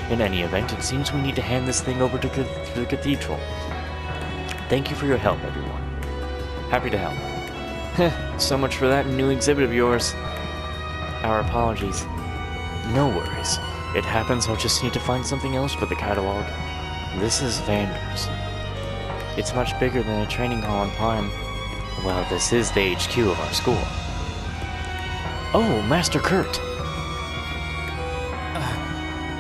In any event, it seems we need to hand this thing over to the cathedral. Thank you for your help, everyone. Happy to help. So much for that new exhibit of yours. Our apologies. No worries. It happens, I'll just need to find something else for the catalog. This is Vander's. It's much bigger than a training hall in Parm. Well, this is the HQ of our school. Oh, Master Kurt!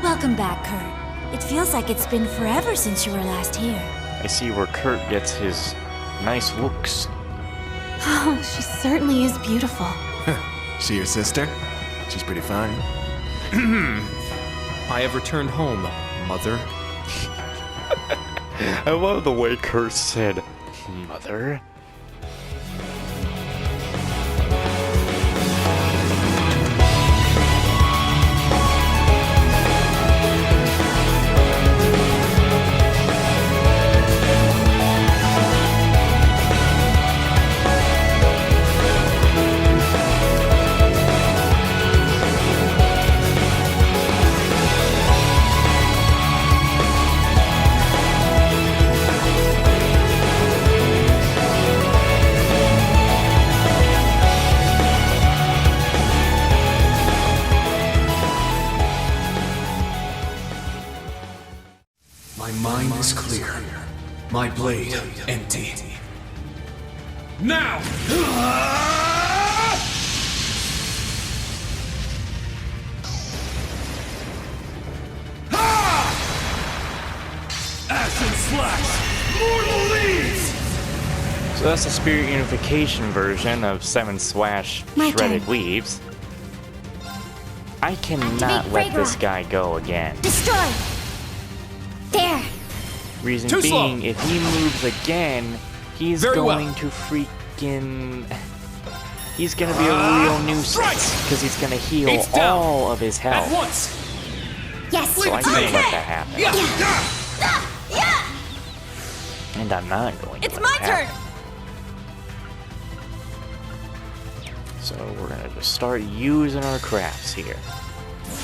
Welcome back, Kurt. It feels like it's been forever since you were last here. I see where Kurt gets his nice looks. Oh, she certainly is beautiful. She your sister? She's pretty fine. I have returned home, mother. I love the way Kurt said, Mother. My mind is clear. My blade empty. Now! Ashen slash! Mortal leaves! So that's the Spirit Unification version of Seven Swash My Shredded turn. Weaves. I cannot Activate let this Fragor. guy go again. Destroy! There! Reason Too slow. being, if he moves again, he's Very well. going to freaking... He's gonna be a real nuisance, strike! because he's gonna heal It's down. all of his At health. once! Yes! So I can't let that happen. Yeah! And I'm not going to It's let my it turn! happen. So we're gonna just start using our crafts here.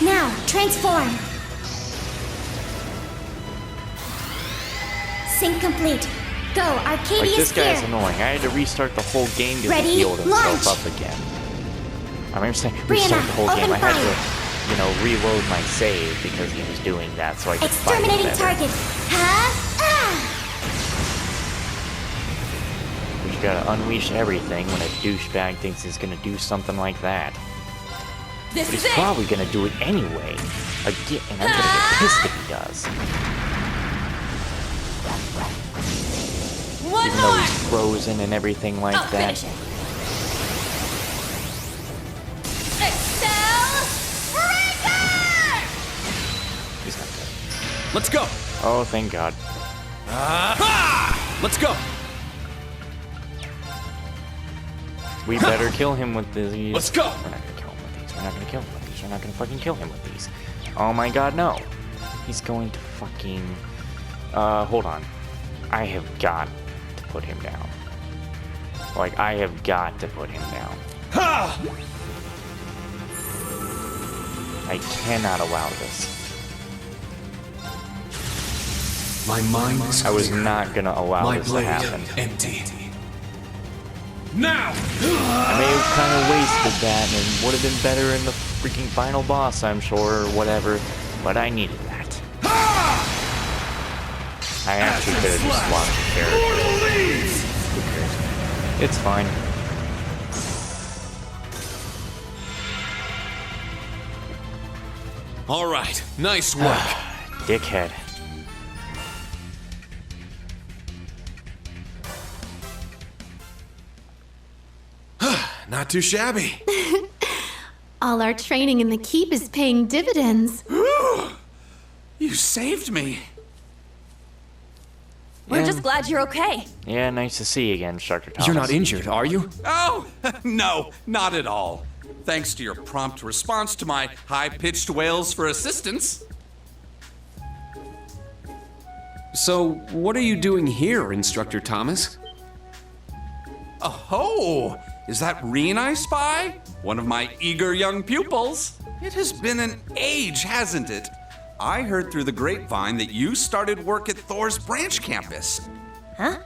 Now, transform! Sync complete. Go, Like, Arcadius this guy's Spear! annoying. I had to restart the whole game to Ready? heal himself Launch! up again. I mean, saying Brianna, restart the whole game. open I had fire. to, you know, reload my save because he was doing that so I could fight him Exterminating better. target! Huh? Ah! We gotta unleash everything when a douchebag thinks he's gonna do something like that. This But is he's it! probably gonna do it anyway. Again, and I'm gonna get pissed if he does. One Even though he's frozen and everything like I'll that. finish it. Excel Breaker! He's not good. Let's go! Oh, thank God. Let's go! We better kill him with these. Let's go! We're not gonna kill him with these. We're not gonna kill him with these. We're not gonna fucking kill him with these. Oh my God, no. He's going to fucking... hold on. I have got to put him down. Like, I have got to put him down. Ha! I cannot allow this. My mind is I was clear. not gonna allow My this to blade happen. empty. Now! I may have kind of wasted that, and it would have been better in the freaking final boss, I'm sure, or whatever, but I needed that. I actually could have just swapped the character. Mortal leaves! Who cares? It's fine. All right, nice work. Dickhead. Not too shabby. All our training in the keep is paying dividends. You saved me. We're just glad you're okay. Yeah, nice to see you again, Instructor Thomas. You're not injured, are you? Oh, no, not at all. Thanks to your prompt response to my high-pitched wails for assistance. So, what are you doing here, Instructor Thomas? Oh, is that Reen I spy? One of my eager young pupils. It has been an age, hasn't it? I heard through the grapevine that you started work at Thor's branch campus. Huh?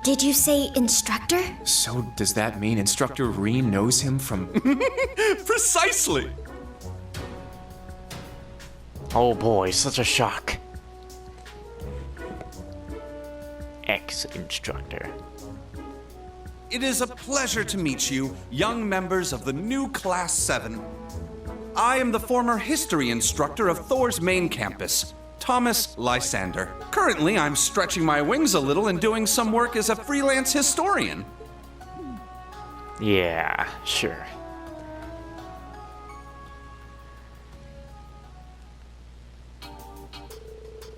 Did you say instructor? So does that mean Instructor Reen knows him from... Precisely! Oh boy, such a shock. Ex-instructor. It is a pleasure to meet you, young members of the new Class 7. I am the former history instructor of Thor's main campus, Thomas Lysander. Currently, I'm stretching my wings a little and doing some work as a freelance historian. Yeah, sure.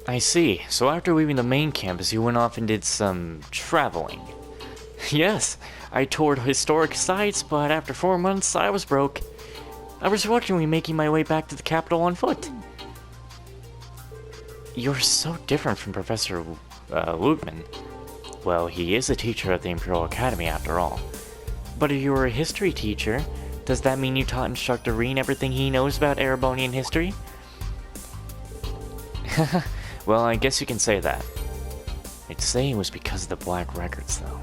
I see. So after leaving the main campus, you went off and did some traveling. Yes, I toured historic sites, but after 4 months, I was broke. I was fortunately making my way back to the capital on foot. You're so different from Professor Lutman. Well, he is a teacher at the Imperial Academy after all. But if you were a history teacher, does that mean you taught Instructor Reen everything he knows about Erebonian history? Well, I guess you can say that. I'd say it was because of the Black Records, though.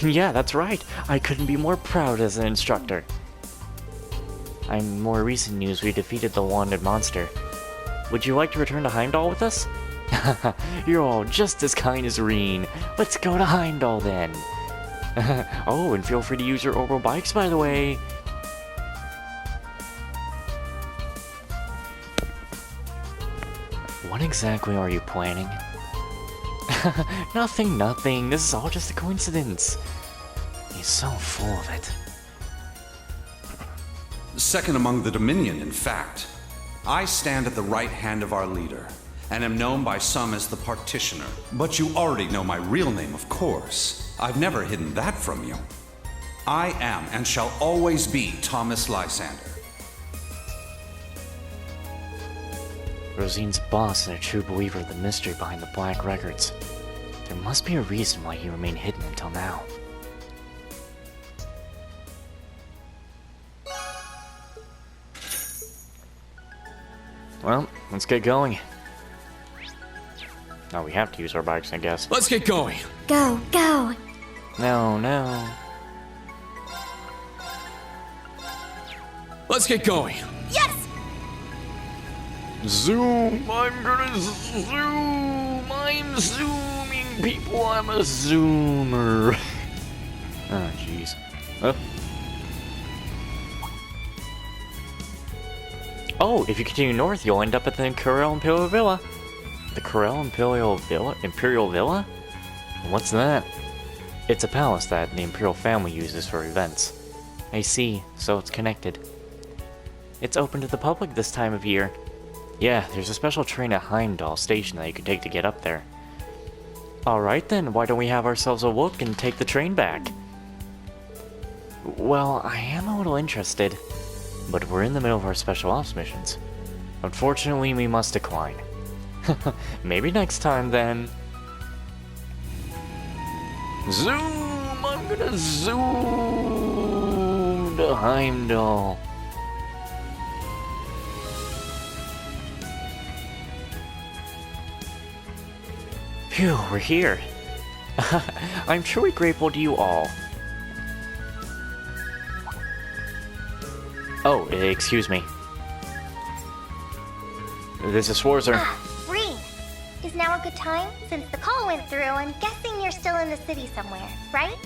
Yeah, that's right. I couldn't be more proud as an instructor. In more recent news, we defeated the wanted monster. Would you like to return to Heimdall with us? You're all just as kind as Reen. Let's go to Heimdall then. Oh, and feel free to use your orbital bikes, by the way. What exactly are you planning? Nothing. This is all just a coincidence. He's so full of it. Second among the Dominion, in fact. I stand at the right hand of our leader, and am known by some as the Partitioner. But you already know my real name, of course. I've never hidden that from you. I am and shall always be Thomas Lysander. Rosine's boss and a true believer of the mystery behind the Black Records. There must be a reason why he remained hidden until now. Well, let's get going. Oh, we have to use our bikes, I guess. Let's get going. Go, go. No. Let's get going. Yes! Zoom! I'm gonna zoom! I'm zooming, people! I'm a zoomer! Oh, jeez. Oh, if you continue north, you'll end up at the Corel Imperial Villa. The Corel Imperial Villa? What's that? It's a palace that the Imperial family uses for events. I see, so it's connected. It's open to the public this time of year. Yeah, there's a special train at Heimdall Station that you can take to get up there. Alright then, why don't we have ourselves a look and take the train back? Well, I am a little interested, but we're in the middle of our special ops missions. Unfortunately, we must decline. Maybe next time then. Zoom! I'm gonna zoom to Heimdall. Phew, we're here. I'm truly grateful to you all. Oh, excuse me. This is Schwarzer. Reen, is now a good time? Since the call went through, I'm guessing you're still in the city somewhere, right?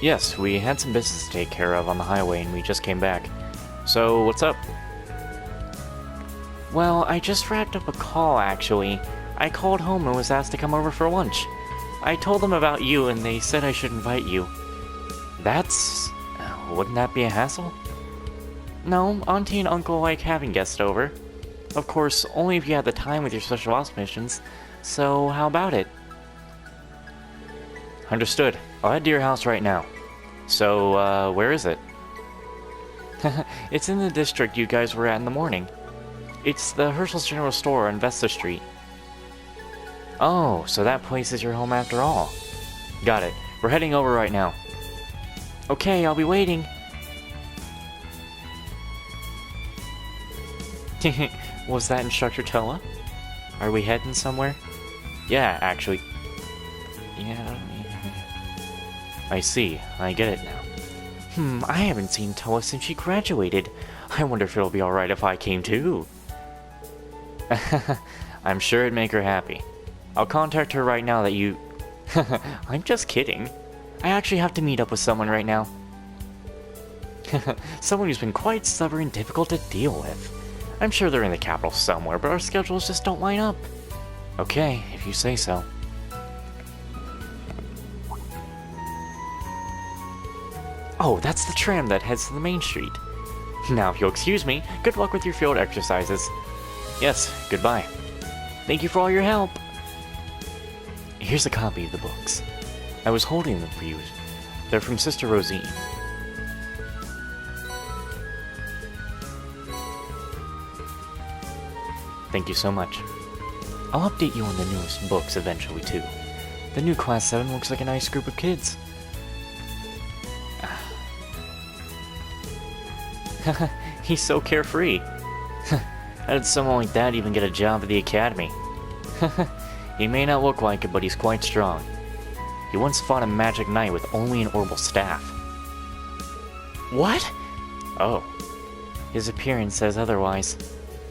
Yes, we had some business to take care of on the highway and we just came back. So, what's up? Well, I just wrapped up a call, actually. I called home and was asked to come over for lunch. I told them about you and they said I should invite you. That's... wouldn't that be a hassle? No, Auntie and Uncle like having guests over. Of course, only if you had the time with your special ops missions. So, how about it? Understood. I'll head to your house right now. So, where is it? It's in the district you guys were at in the morning. It's the Herschel's General Store on Vesta Street. Oh, so that place is your home after all. Got it. We're heading over right now. Okay, I'll be waiting. Was that Instructor Towa? Are we heading somewhere? Yeah, actually. Yeah. I see. I get it now. I haven't seen Towa since she graduated. I wonder if it'll be alright if I came too. I'm sure it'd make her happy. I'll contact her right now that you... I'm just kidding. I actually have to meet up with someone right now. Someone who's been quite stubborn and difficult to deal with. I'm sure they're in the capital somewhere, but our schedules just don't line up. Okay, if you say so. Oh, that's the tram that heads to the main street. Now, if you'll excuse me, good luck with your field exercises. Yes, goodbye. Thank you for all your help. Here's a copy of the books. I was holding them for you. They're from Sister Rosine. Thank you so much. I'll update you on the newest books eventually, too. The new Class 7 looks like a nice group of kids. He's so carefree. How did someone like that even get a job at the academy? He may not look like it, but he's quite strong. He once fought a magic knight with only an orbital staff. What? Oh. His appearance says otherwise.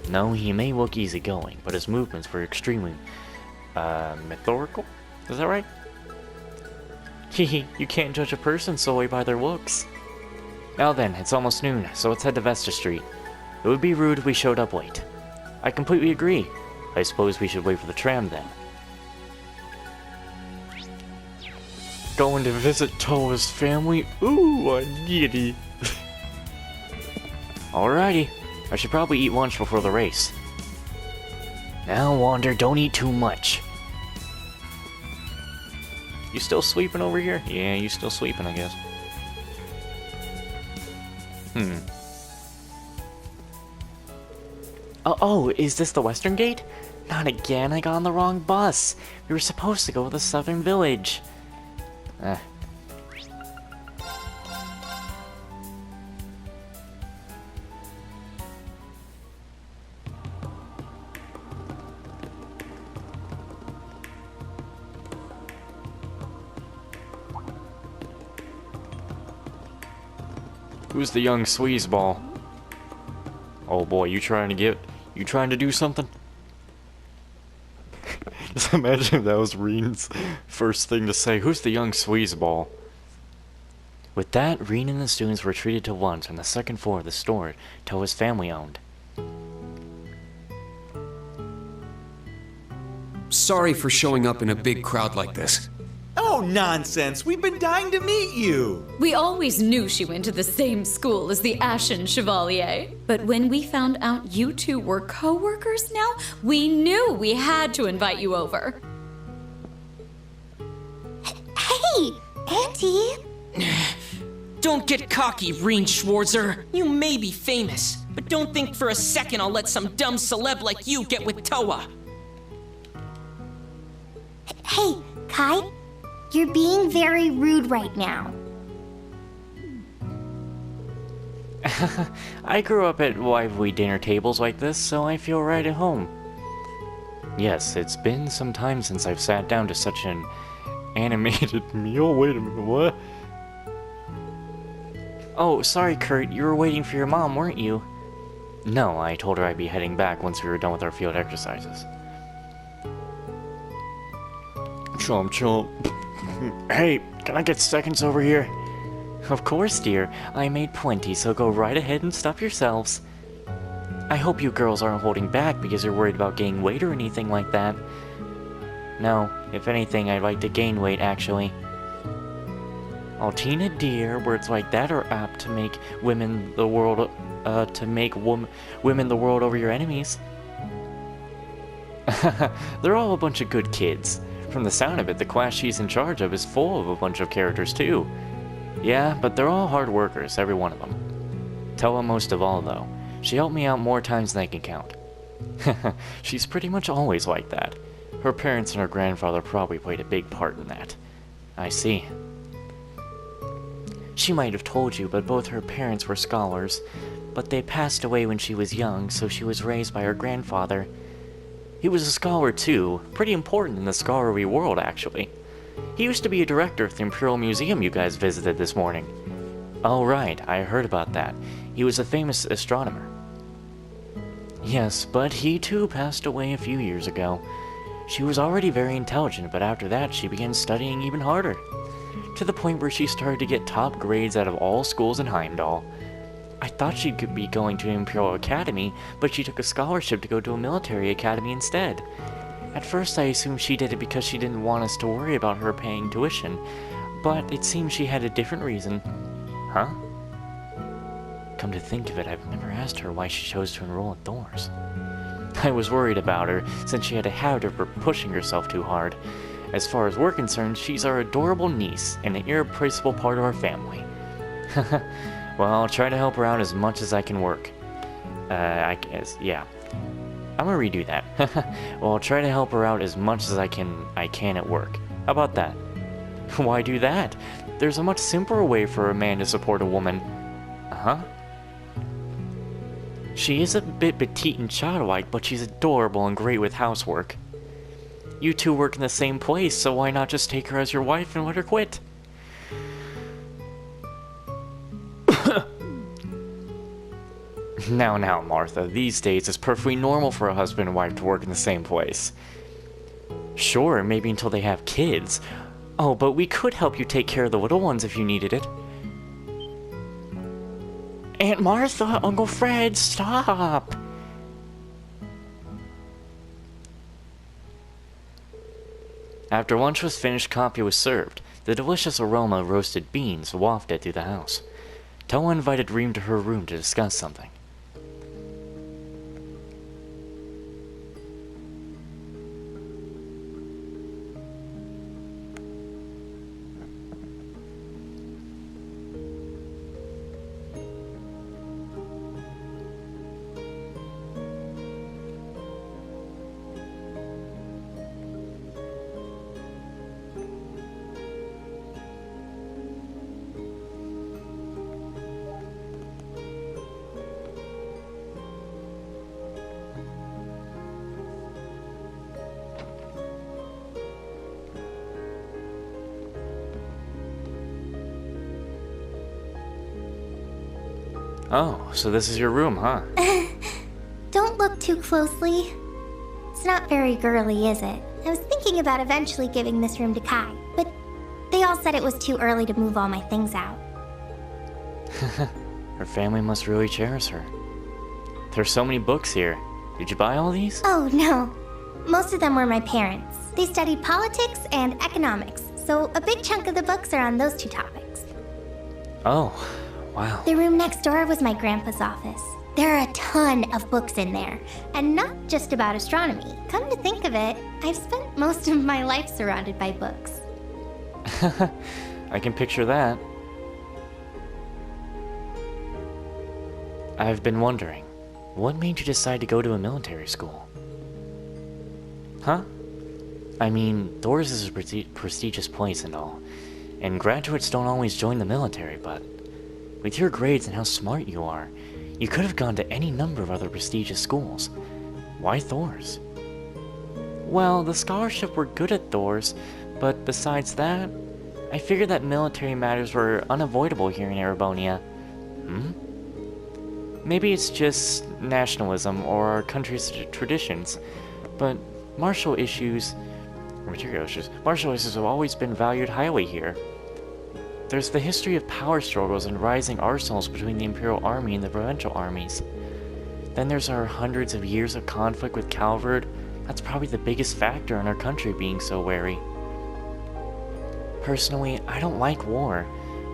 No, he may look easygoing, but his movements were extremely, methodical? Is that right? Hehe, you can't judge a person solely by their looks. Now then, it's almost noon, so let's head to Vesta Street. It would be rude if we showed up late. I completely agree. I suppose we should wait for the tram then. Going to visit Towa's family? Ooh, I'm giddy. Alrighty. I should probably eat lunch before the race. Now, Wander, don't eat too much. You still sleeping over here? Yeah, you still sleeping, I guess. Oh, is this the Western Gate? Not again, I got on the wrong bus. We were supposed to go to the Southern Village. Who's the young sleazeball? Oh boy, you trying to do something? Just imagine if that was Reen's first thing to say. Who's the young sleazeball? With that, Reen and the students were treated to lunch on the second floor of the store Towa's family owned. Sorry for showing up in a big crowd like this. Oh, nonsense! We've been dying to meet you! We always knew she went to the same school as the Ashen Chevalier. But when we found out you two were co-workers now, we knew we had to invite you over. Hey, Auntie! Don't get cocky, Reen Schwarzer. You may be famous, but don't think for a second I'll let some dumb celeb like you get with Towa. Hey, Kai, you're being very rude right now. I grew up at lively dinner tables like this, so I feel right at home. Yes, it's been some time since I've sat down to such an animated meal. Wait a minute, what? Oh, sorry, Kurt, you were waiting for your mom, weren't you? No, I told her I'd be heading back once we were done with our field exercises. Chomp chomp. Hey, can I get seconds over here? Of course, dear. I made plenty, so go right ahead and stuff yourselves. I hope you girls aren't holding back because you're worried about gaining weight or anything like that. No, if anything, I'd like to gain weight, actually. Altina, dear, words like that are apt to make women the world, women the world over your enemies. They're all a bunch of good kids. From the sound of it, the class she's in charge of is full of a bunch of characters, too. Yeah, but they're all hard workers, every one of them. Towa most of all, though. She helped me out more times than I can count. She's pretty much always like that. Her parents and her grandfather probably played a big part in that. I see. She might have told you, but both her parents were scholars, but they passed away when she was young, so she was raised by her grandfather. He was a scholar too, pretty important in the scholarly world actually. He used to be a director of the Imperial Museum you guys visited this morning. Oh right, I heard about that. He was a famous astronomer. Yes, but he too passed away a few years ago. She was already very intelligent, but after that she began studying even harder, to the point where she started to get top grades out of all schools in Heimdall. I thought she could be going to an Imperial Academy, but she took a scholarship to go to a military academy instead. At first I assumed she did it because she didn't want us to worry about her paying tuition, but it seems she had a different reason. Huh? Come to think of it, I've never asked her why she chose to enroll at Thor's. I was worried about her, since she had a habit of pushing herself too hard. As far as we're concerned, she's our adorable niece, and an irreplaceable part of our family. Well, I'll try to help her out as much as I can work. I guess, yeah. I'm gonna redo that. Well, I'll try to help her out as much as I can at work. How about that? Why do that? There's a much simpler way for a man to support a woman. Uh-huh. She is a bit petite and childlike, but she's adorable and great with housework. You two work in the same place, so why not just take her as your wife and let her quit? Now, Martha, these days it's perfectly normal for a husband and wife to work in the same place. Sure, maybe until they have kids. Oh, but we could help you take care of the little ones if you needed it. Aunt Martha, Uncle Fred, stop! After lunch was finished, coffee was served. The delicious aroma of roasted beans wafted through the house. Towa invited Reem to her room to discuss something. Oh, so this is your room, huh? Don't look too closely. It's not very girly, is it? I was thinking about eventually giving this room to Kai, but they all said it was too early to move all my things out. Her family must really cherish her. There's so many books here. Did you buy all these? Oh, no. Most of them were my parents. They studied politics and economics, so a big chunk of the books are on those two topics. Oh, wow. The room next door was my grandpa's office. There are a ton of books in there, and not just about astronomy. Come to think of it, I've spent most of my life surrounded by books. I can picture that. I've been wondering, what made you decide to go to a military school? Huh? I mean, Thor's is a prestigious place and all, and graduates don't always join the military, but with your grades and how smart you are, you could have gone to any number of other prestigious schools. Why Thor's? Well, the scholarship were good at Thor's, but besides that, I figured that military matters were unavoidable here in Erebonia. Maybe it's just nationalism or our country's traditions, but martial issues have always been valued highly here. There's the history of power struggles and rising arsenals between the Imperial Army and the provincial armies. Then there's our hundreds of years of conflict with Calvard. That's probably the biggest factor in our country being so wary. Personally, I don't like war,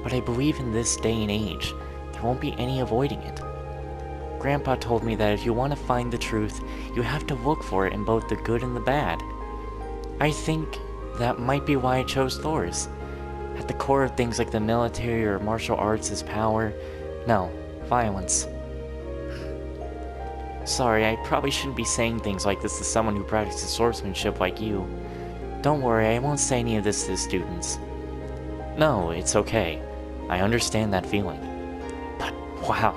but I believe in this day and age, there won't be any avoiding it. Grandpa told me that if you want to find the truth, you have to look for it in both the good and the bad. I think that might be why I chose Thor's. At the core of things like the military or martial arts is power. No, violence. Sorry, I probably shouldn't be saying things like this to someone who practices swordsmanship like you. Don't worry, I won't say any of this to the students. No, it's okay. I understand that feeling. But wow,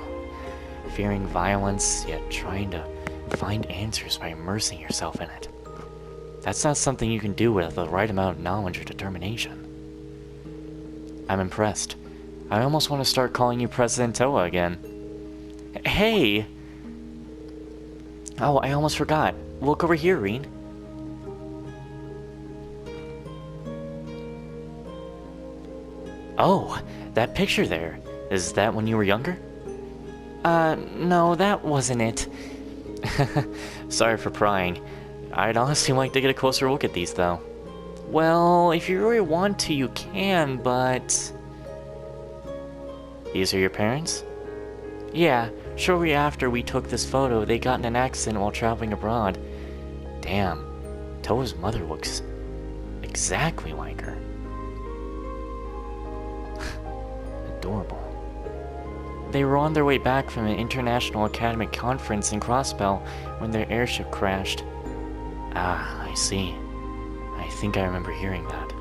fearing violence, yet trying to find answers by immersing yourself in it. That's not something you can do with the right amount of knowledge or determination. I'm impressed. I almost want to start calling you President Towa again. Hey! Oh, I almost forgot. Look over here, Reen. Oh, that picture there. Is that when you were younger? No, that wasn't it. Sorry for prying. I'd honestly like to get a closer look at these, though. Well, if you really want to, you can, but... These are your parents? Yeah, shortly after we took this photo, they got in an accident while traveling abroad. Damn, Towa's mother looks exactly like her. Adorable. They were on their way back from an international academic conference in Crosspell when their airship crashed. Ah, I see. I think I remember hearing that.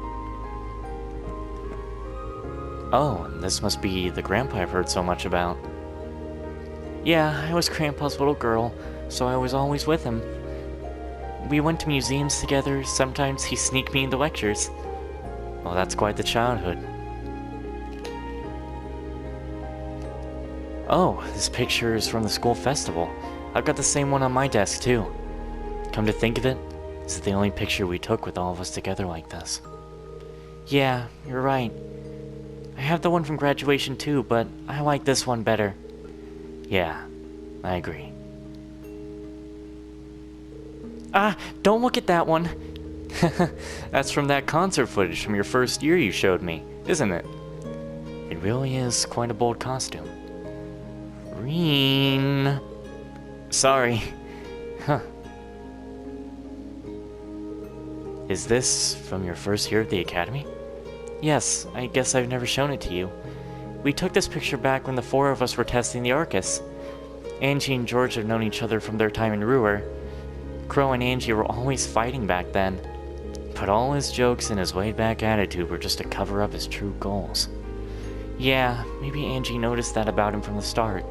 Oh, and this must be the grandpa I've heard so much about. Yeah, I was Grandpa's little girl, so I was always with him. We went to museums together, sometimes he sneaked me into lectures. Well, that's quite the childhood. Oh, this picture is from the school festival. I've got the same one on my desk, too. Come to think of it, this is the only picture we took with all of us together like this. Yeah, you're right. I have the one from graduation too, but I like this one better. Yeah, I agree. Ah, don't look at that one. That's from that concert footage from your first year you showed me, isn't it? It really is quite a bold costume. Reen. Sorry. Huh. Is this from your first year at the academy? Yes, I guess I've never shown it to you. We took this picture back when the four of us were testing the Arcus. Angie and George have known each other from their time in Ruhr. Crow and Angie were always fighting back then, but all his jokes and his laid-back attitude were just to cover up his true goals. Yeah, maybe Angie noticed that about him from the start,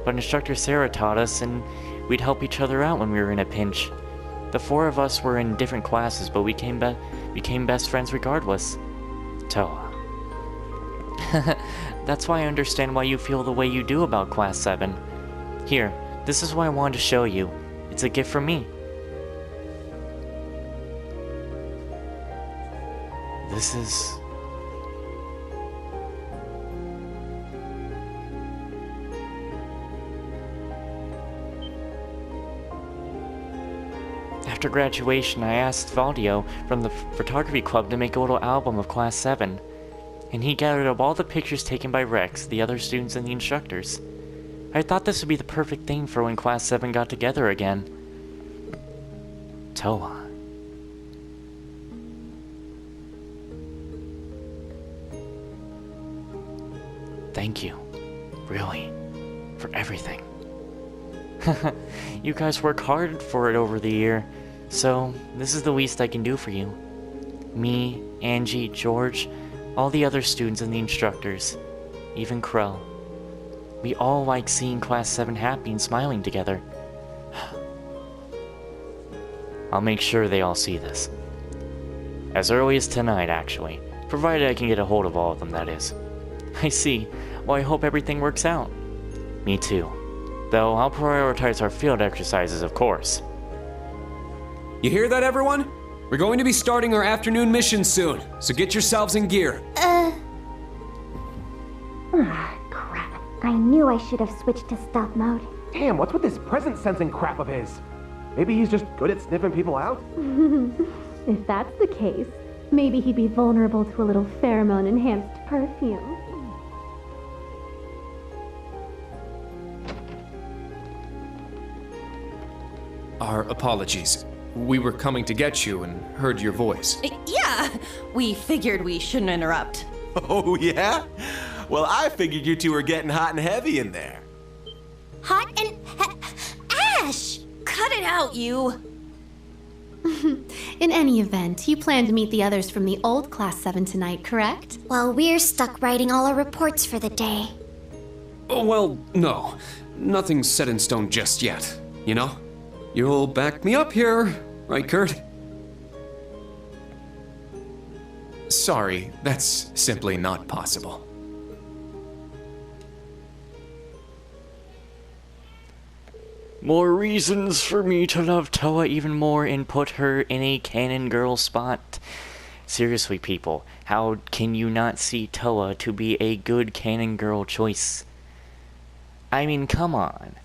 but Instructor Sarah taught us, and we'd help each other out when we were in a pinch. The four of us were in different classes, but we became best friends regardless. Towa. That's why I understand why you feel the way you do about Class 7. Here, this is what I wanted to show you. It's a gift from me. This is... After graduation, I asked Valdio from the photography club to make a little album of Class 7, and he gathered up all the pictures taken by Rex, the other students, and the instructors. I thought this would be the perfect thing for when Class 7 got together again. Towa. Thank you, really, for everything. You guys work hard for it over the year, so this is the least I can do for you. Me, Angie, George, all the other students and the instructors, even Crow. We all like seeing Class 7 happy and smiling together. I'll make sure they all see this. As early as tonight, actually, provided I can get a hold of all of them, that is. I see. Well, I hope everything works out. Me too. Though I'll prioritize our field exercises, of course. You hear that, everyone? We're going to be starting our afternoon mission soon, so get yourselves in gear. Crap. I knew I should have switched to stealth mode. Damn, what's with this presence sensing crap of his? Maybe he's just good at sniffing people out? If that's the case, maybe he'd be vulnerable to a little pheromone-enhanced perfume. Our apologies. We were coming to get you and heard your voice. Yeah, we figured we shouldn't interrupt. Oh, yeah? Well, I figured you two were getting hot and heavy in there. Hot and... Ash! Cut it out, you! In any event, you plan to meet the others from the old Class 7 tonight, correct? Well, we're stuck writing all our reports for the day. Oh, well, no. Nothing's set in stone just yet, you know? You'll back me up here, right, Kurt? Sorry, that's simply not possible. More reasons for me to love Towa even more and put her in a canon girl spot. Seriously, people, how can you not see Towa to be a good canon girl choice? I mean, come on.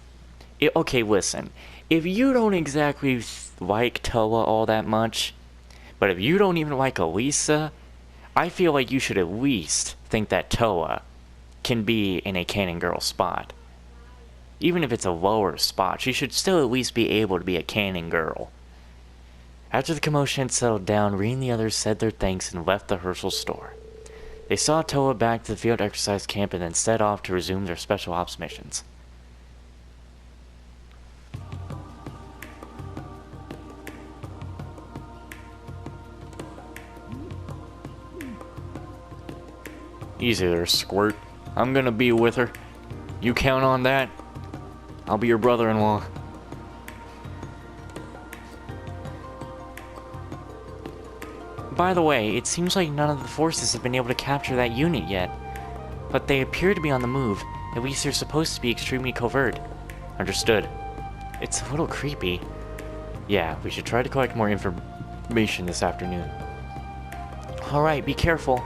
Okay, listen. If you don't exactly like Towa all that much, but if you don't even like Elisa, I feel like you should at least think that Towa can be in a canon girl spot. Even if it's a lower spot, she should still at least be able to be a canon girl. After the commotion had settled down, Ree and the others said their thanks and left the Herschel store. They saw Towa back to the field exercise camp and then set off to resume their special ops missions. Easy there, Squirt. I'm gonna be with her. You count on that? I'll be your brother-in-law. By the way, it seems like none of the forces have been able to capture that unit yet. But they appear to be on the move. At least they're supposed to be extremely covert. Understood. It's a little creepy. Yeah, we should try to collect more information this afternoon. Alright, be careful.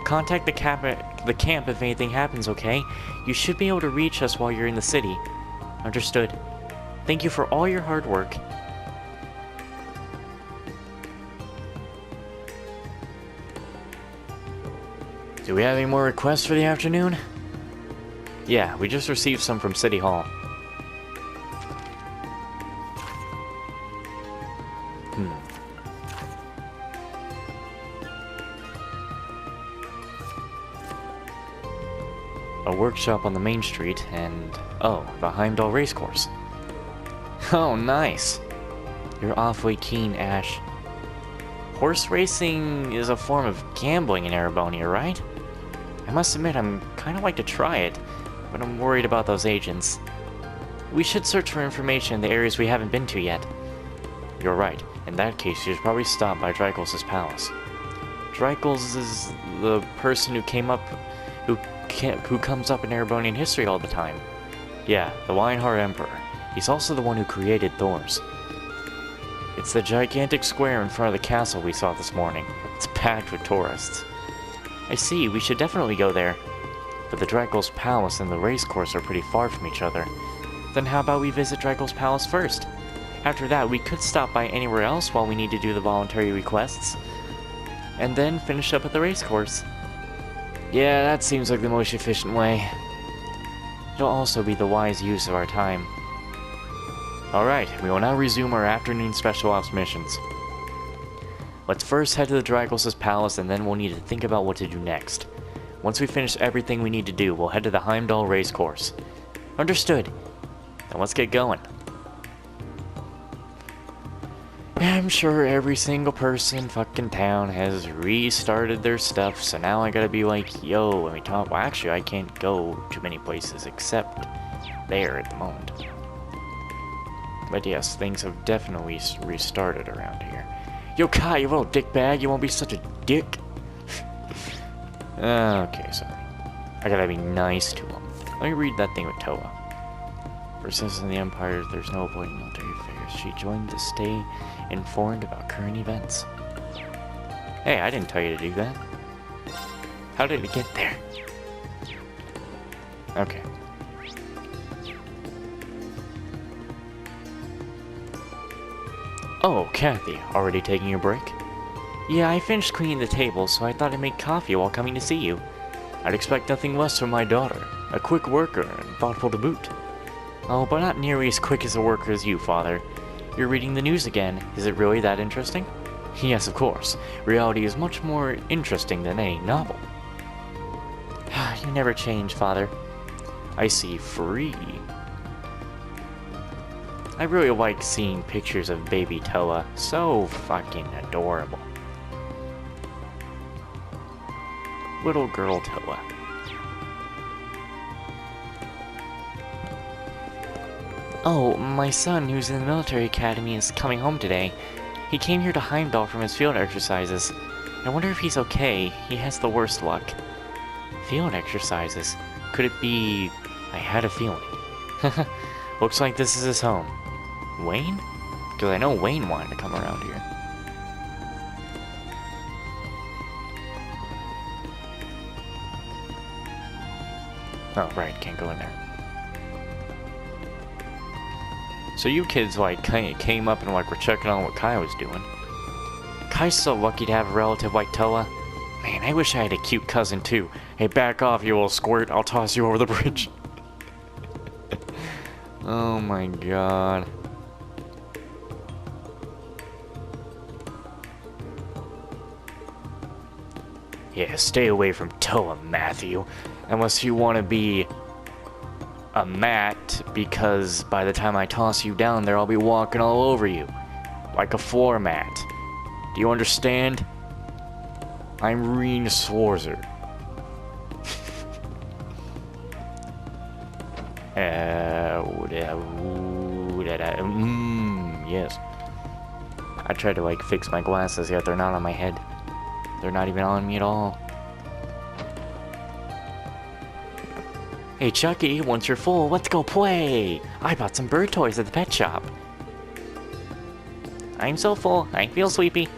Contact the camp if anything happens, okay? You should be able to reach us while you're in the city. Understood. Thank you for all your hard work. Do we have any more requests for the afternoon? Yeah, we just received some from City Hall. A workshop on the main street, and oh, the Heimdall racecourse. Oh, nice. You're awfully keen, Ash. Horse racing is a form of gambling in Erebonia, right? I must admit, I'm kind of like to try it, but I'm worried about those agents. We should search for information in the areas we haven't been to yet. You're right. In that case, you should probably stop by Dreikel's palace. Dreikel's is the person who comes up in Erebonian history all the time. Yeah, the Weinhardt Emperor. He's also the one who created Thors. It's the gigantic square in front of the castle we saw this morning. It's packed with tourists. I see, we should definitely go there. But the Dreikel's palace and the racecourse are pretty far from each other. Then how about we visit Dreikel's palace first? After that, we could stop by anywhere else while we need to do the voluntary requests. And then finish up at the racecourse. Yeah, that seems like the most efficient way. It'll also be the wise use of our time. Alright, we will now resume our afternoon special ops missions. Let's first head to the Dreikel's palace, and then we'll need to think about what to do next. Once we finish everything we need to do, we'll head to the Heimdall racecourse. Understood. Then let's get going. I'm sure every single person in fucking town has restarted their stuff, so now I gotta be like, yo, let me talk. Well, actually, I can't go to many places except there at the moment. But yes, things have definitely restarted around here. Yo, Kai, you little dickbag, you won't be such a dick. Okay, sorry. I gotta be nice to him. Let me read that thing with Towa. For citizens in the Empire, there's no avoiding military affairs. She joined to stay informed about current events. Hey, I didn't tell you to do that. How did it get there? Okay. Oh, Kathy, already taking your break? Yeah, I finished cleaning the table, so I thought I'd make coffee while coming to see you. I'd expect nothing less from my daughter. A quick worker and thoughtful to boot. Oh, but not nearly as quick as a worker as you, Father. You're reading the news again. Is it really that interesting? Yes, of course. Reality is much more interesting than any novel. You never change, Father. I see free. I really like seeing pictures of baby Towa. So fucking adorable. Little girl Towa. Oh, my son, who's in the military academy, is coming home today. He came here to Heimdall from his field exercises. I wonder if he's okay. He has the worst luck. Field exercises? Could it be... I had a feeling. Looks like this is his home. Wayne? Because I know Wayne wanted to come around here. Oh, right, can't go in there. So you kids, like, came up and, like, were checking on what Kai was doing. Kai's so lucky to have a relative like Towa. Man, I wish I had a cute cousin, too. Hey, back off, you little squirt. I'll toss you over the bridge. Oh my god. Yeah, stay away from Towa, Matthew. Unless you want to be a mat, because by the time I toss you down there, I'll be walking all over you. Like a floor mat. Do you understand? I'm Reen Swarzer. Yes. I tried to, like, fix my glasses, yet they're not on my head. They're not even on me at all. Hey, Chucky, once you're full, let's go play! I bought some bird toys at the pet shop. I'm so full, I feel sleepy.